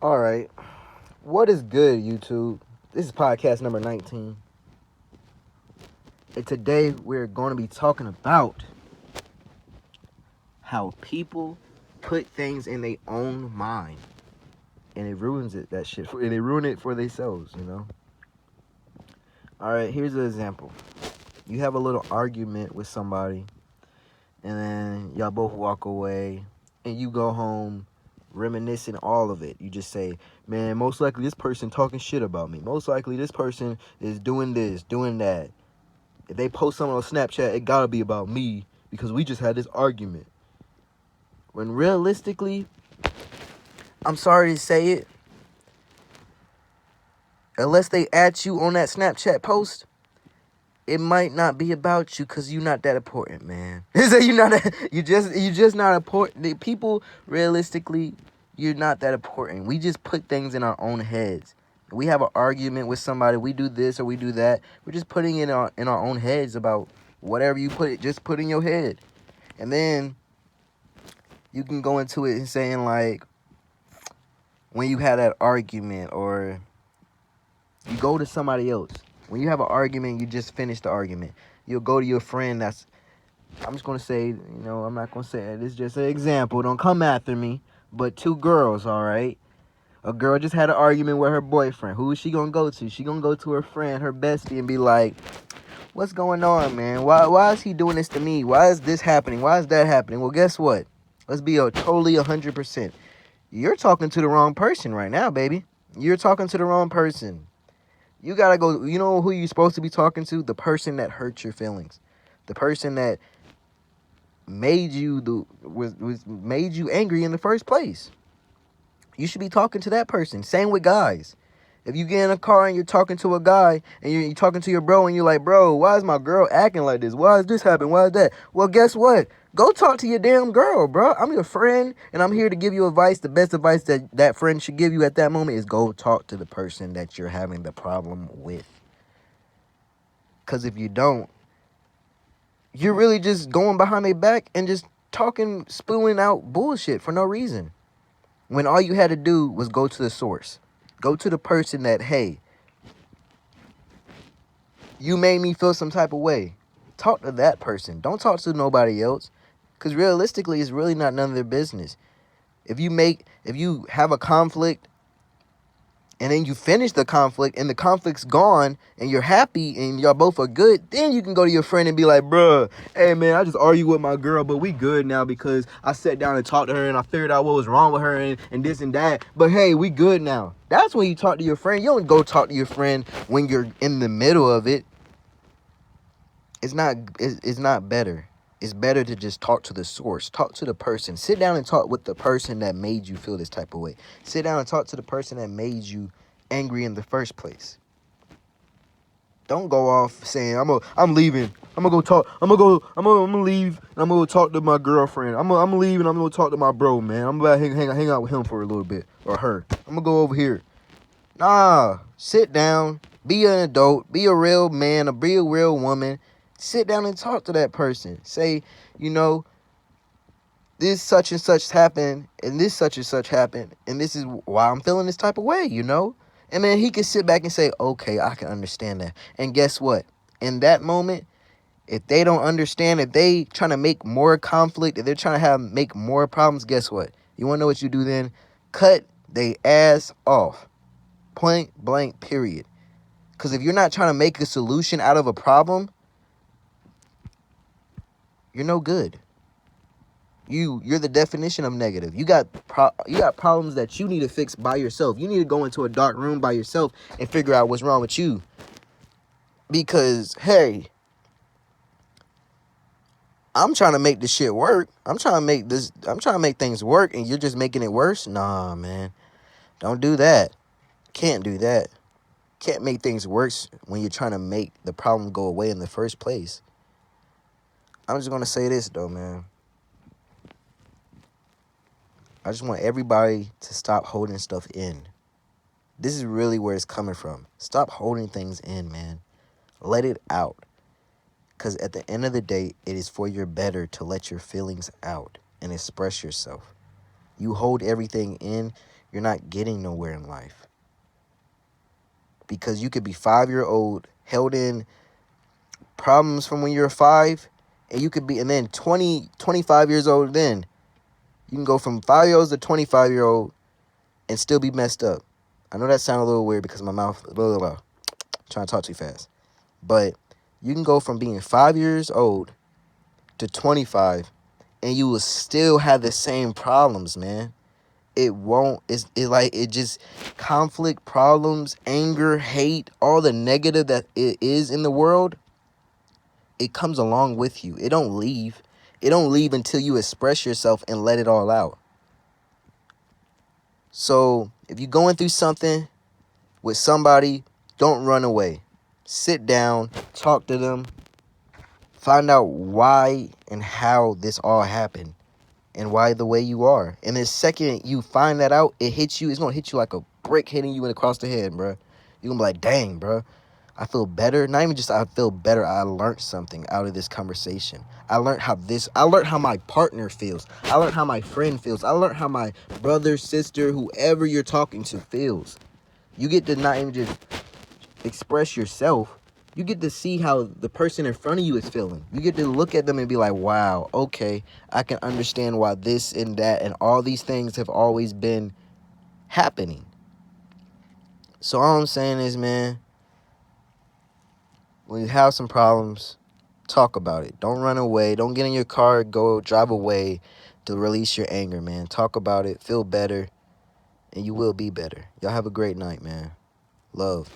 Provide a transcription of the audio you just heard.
All right. What is good, YouTube? This is podcast number 19. And today we're going to be talking about how people put things in their own mind. And it ruins it, that shit. And they ruin it for themselves, you know? All right, here's an example. You have a little argument with somebody, and then y'all both walk away, and you go home reminiscing all of it. You just say, man, most likely this person talking shit about me. Most likely this person is doing this, doing that. If they post something on Snapchat, it gotta be about me because we just had this argument. When realistically, I'm sorry to say it, unless they at you on that Snapchat post, it might not be about you because you're not that important, man. you're not that, you just not important. The people, realistically, you're not that important. We just put things in our own heads. We have an argument with somebody, we do this or we do that. We're just putting it in our own heads about whatever you just put in your head. And then you can go into it and saying, like, when you had that argument, or you go to somebody else. When you have an argument, you just finished the argument. You'll go to your friend I'm just going to say, I'm not going to say it. It's just an example. Don't come after me. But two girls, all right? A girl just had an argument with her boyfriend. Who is she going to go to? She going to go to her friend, her bestie, and be like, what's going on, man? Why is he doing this to me? Why is this happening? Why is that happening? Well, guess what? Let's be totally 100%. You're talking to the wrong person right now, baby. You're talking to the wrong person. You got to go. You know who you're supposed to be talking to? The person that hurt your feelings. The person that made you made you angry in the first place. You should be talking to that person. Same with guys. If you get in a car and you're talking to a guy and you're talking to your bro and you're like, bro, why is my girl acting like this? Why is this happening? Why is that? Well, guess what? Go talk to your damn girl, bro. I'm your friend and I'm here to give you advice. The best advice that friend should give you at that moment is go talk to the person that you're having the problem with. Because if you don't, you're really just going behind their back and just talking, spewing out bullshit for no reason. When all you had to do was go to the source. Go to the person that, hey, you made me feel some type of way. Talk to that person. Don't talk to nobody else. Because realistically, it's really not none of their business. If you have a conflict and then you finish the conflict and the conflict's gone and you're happy and y'all both are good, then you can go to your friend and be like, bruh, hey man, I just argued with my girl, but we good now because I sat down and talked to her and I figured out what was wrong with her and this and that. But hey, we good now. That's when you talk to your friend. You don't go talk to your friend when you're in the middle of it. It's not better. It's better to just talk to the source. Talk to the person. Sit down and talk with the person that made you feel this type of way. Sit down and talk to the person that made you angry in the first place. Don't go off saying I'm leaving. I'm gonna leave and I'm gonna go talk to my girlfriend. I'm leaving. I'm gonna talk to my bro, man. I'm about to hang out with him for a little bit, or her. I'm gonna go over here. Nah, sit down. Be an adult. Be a real man. Or be a real woman. Sit down and talk to that person. Say, this such and such happened, and this such and such happened, and this is why I'm feeling this type of way, And then he can sit back and say, okay, I can understand that. And guess what? In that moment, if they don't understand, if they trying to make more conflict, if they're trying to make more problems, guess what? You want to know what you do then? Cut they ass off. Point blank, period. Because if you're not trying to make a solution out of a problem, you're no good. You're the definition of negative. You got problems that you need to fix by yourself. You need to go into a dark room by yourself and figure out what's wrong with you. Because, hey, I'm trying to make this shit work. I'm trying to make things work and you're just making it worse? Nah, man. Don't do that. Can't do that. Can't make things worse when you're trying to make the problem go away in the first place. I'm just going to say this, though, man. I just want everybody to stop holding stuff in. This is really where it's coming from. Stop holding things in, man. Let it out. Because at the end of the day, it is for your better to let your feelings out and express yourself. You hold everything in, you're not getting nowhere in life. Because you could be 5-year-old, held in problems from when you're 5, and you could be, and then 25 years old, then you can go from 5-year-olds to 25-year-old and still be messed up. I know that sounds a little weird because my mouth, blah, blah, blah, trying to talk too fast. But you can go from being 5 years old to 25, and you will still have the same problems, man. It won't, it just conflict, problems, anger, hate, all the negative that it is in the world, it comes along with you. It don't leave. It don't leave until you express yourself and let it all out. So if you're going through something with somebody, don't run away. Sit down, talk to them, find out why and how this all happened and why the way you are. And the second you find that out, it hits you. It's going to hit you like a brick hitting you across the head, bro. You're going to be like, dang, bro. I feel better. Not even just I feel better. I learned something out of this conversation. I learned how my partner feels. I learned how my friend feels. I learned how my brother, sister, whoever you're talking to feels. You get to not even just express yourself. You get to see how the person in front of you is feeling. You get to look at them and be like, wow, okay, I can understand why this and that and all these things have always been happening. So all I'm saying is, man, when you have some problems, talk about it. Don't run away. Don't get in your car, go drive away to release your anger, man. Talk about it, feel better, and you will be better. Y'all have a great night, man. Love.